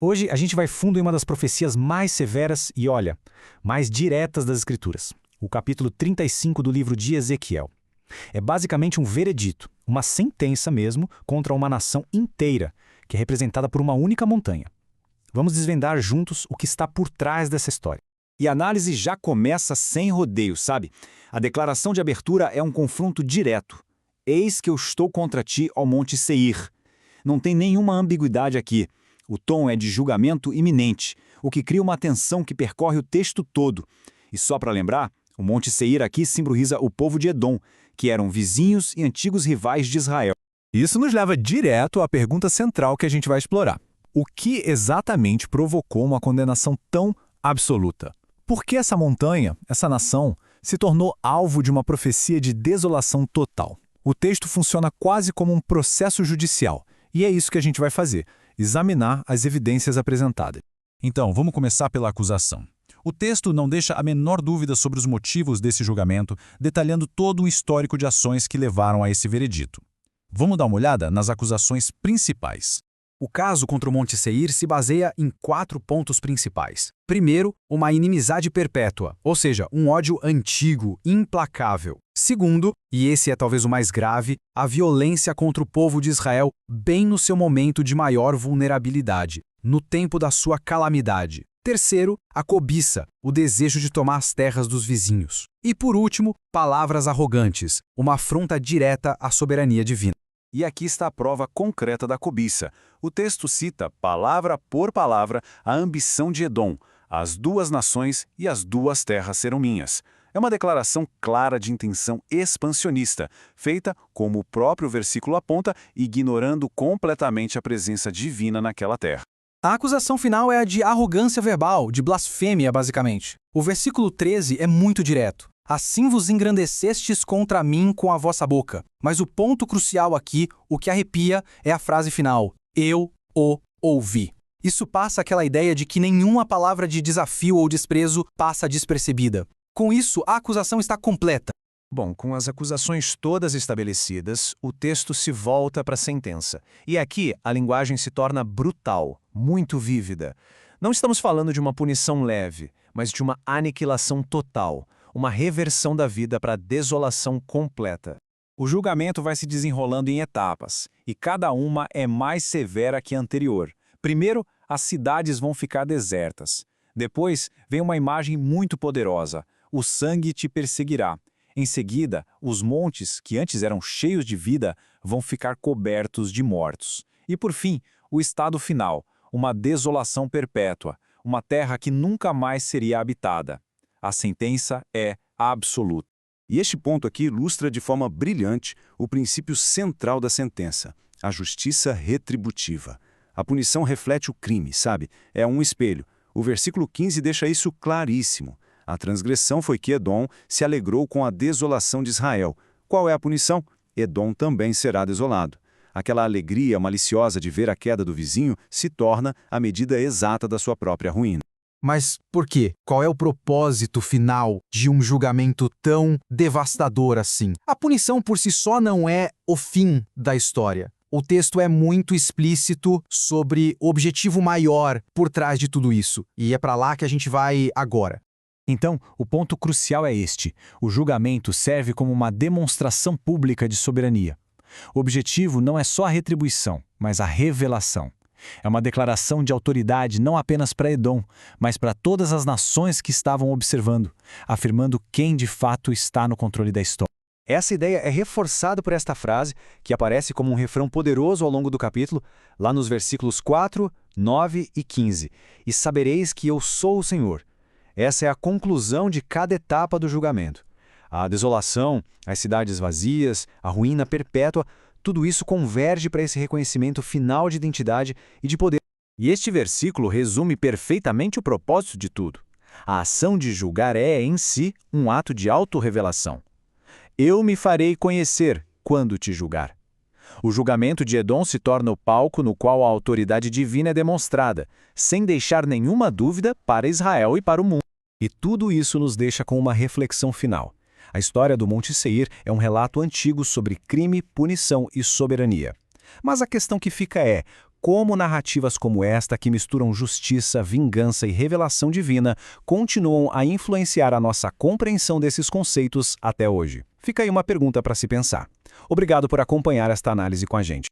Hoje a gente vai fundo em uma das profecias mais severas e, olha, mais diretas das Escrituras, o capítulo 35 do livro de Ezequiel. É basicamente um veredito, uma sentença mesmo, contra uma nação inteira, que é representada por uma única montanha. Vamos desvendar juntos o que está por trás dessa história. E a análise já começa sem rodeios, sabe? A declaração de abertura é um confronto direto. Eis que eu estou contra ti, ó Monte Seir. Não tem nenhuma ambiguidade aqui. O tom é de julgamento iminente, o que cria uma tensão que percorre o texto todo. E só para lembrar, o Monte Seir aqui simboliza o povo de Edom, que eram vizinhos e antigos rivais de Israel. Isso nos leva direto à pergunta central que a gente vai explorar. O que exatamente provocou uma condenação tão absoluta? Por que essa montanha, essa nação, se tornou alvo de uma profecia de desolação total? O texto funciona quase como um processo judicial, e é isso que a gente vai fazer, examinar as evidências apresentadas. Então, vamos começar pela acusação. O texto não deixa a menor dúvida sobre os motivos desse julgamento, detalhando todo o histórico de ações que levaram a esse veredito. Vamos dar uma olhada nas acusações principais. O caso contra o Monte Seir se baseia em 4 pontos principais. Primeiro, uma inimizade perpétua, ou seja, um ódio antigo, implacável. Segundo, e esse é talvez o mais grave, a violência contra o povo de Israel bem no seu momento de maior vulnerabilidade, no tempo da sua calamidade. Terceiro, a cobiça, o desejo de tomar as terras dos vizinhos. E por último, palavras arrogantes, uma afronta direta à soberania divina. E aqui está a prova concreta da cobiça. O texto cita, palavra por palavra, a ambição de Edom. As 2 nações e as 2 terras serão minhas. É uma declaração clara de intenção expansionista, feita, como o próprio versículo aponta, ignorando completamente a presença divina naquela terra. A acusação final é a de arrogância verbal, de blasfêmia, basicamente. O versículo 13 é muito direto. Assim vos engrandecestes contra mim com a vossa boca. Mas o ponto crucial aqui, o que arrepia, é a frase final. Eu o ouvi. Isso passa aquela ideia de que nenhuma palavra de desafio ou desprezo passa despercebida. Com isso, a acusação está completa. Bom, com as acusações todas estabelecidas, o texto se volta para a sentença. E aqui a linguagem se torna brutal, muito vívida. Não estamos falando de uma punição leve, mas de uma aniquilação total, uma reversão da vida para a desolação completa. O julgamento vai se desenrolando em etapas, e cada uma é mais severa que a anterior. Primeiro, as cidades vão ficar desertas. Depois, vem uma imagem muito poderosa. O sangue te perseguirá. Em seguida, os montes, que antes eram cheios de vida, vão ficar cobertos de mortos. E por fim, o estado final, uma desolação perpétua, uma terra que nunca mais seria habitada. A sentença é absoluta. E este ponto aqui ilustra de forma brilhante o princípio central da sentença, a justiça retributiva. A punição reflete o crime, sabe? É um espelho. O versículo 15 deixa isso claríssimo. A transgressão foi que Edom se alegrou com a desolação de Israel. Qual é a punição? Edom também será desolado. Aquela alegria maliciosa de ver a queda do vizinho se torna a medida exata da sua própria ruína. Mas por quê? Qual é o propósito final de um julgamento tão devastador assim? A punição por si só não é o fim da história. O texto é muito explícito sobre o objetivo maior por trás de tudo isso. E é para lá que a gente vai agora. Então, o ponto crucial é este. O julgamento serve como uma demonstração pública de soberania. O objetivo não é só a retribuição, mas a revelação. É uma declaração de autoridade não apenas para Edom, mas para todas as nações que estavam observando, afirmando quem de fato está no controle da história. Essa ideia é reforçada por esta frase, que aparece como um refrão poderoso ao longo do capítulo, lá nos versículos 4, 9 e 15. E sabereis que eu sou o Senhor. Essa é a conclusão de cada etapa do julgamento. A desolação, as cidades vazias, a ruína perpétua, tudo isso converge para esse reconhecimento final de identidade e de poder. E este versículo resume perfeitamente o propósito de tudo. A ação de julgar é, em si, um ato de autorrevelação. Eu me farei conhecer quando te julgar. O julgamento de Edom se torna o palco no qual a autoridade divina é demonstrada, sem deixar nenhuma dúvida para Israel e para o mundo. E tudo isso nos deixa com uma reflexão final. A história do Monte Seir é um relato antigo sobre crime, punição e soberania. Mas a questão que fica é, como narrativas como esta, que misturam justiça, vingança e revelação divina, continuam a influenciar a nossa compreensão desses conceitos até hoje. Fica aí uma pergunta para se pensar. Obrigado por acompanhar esta análise com a gente.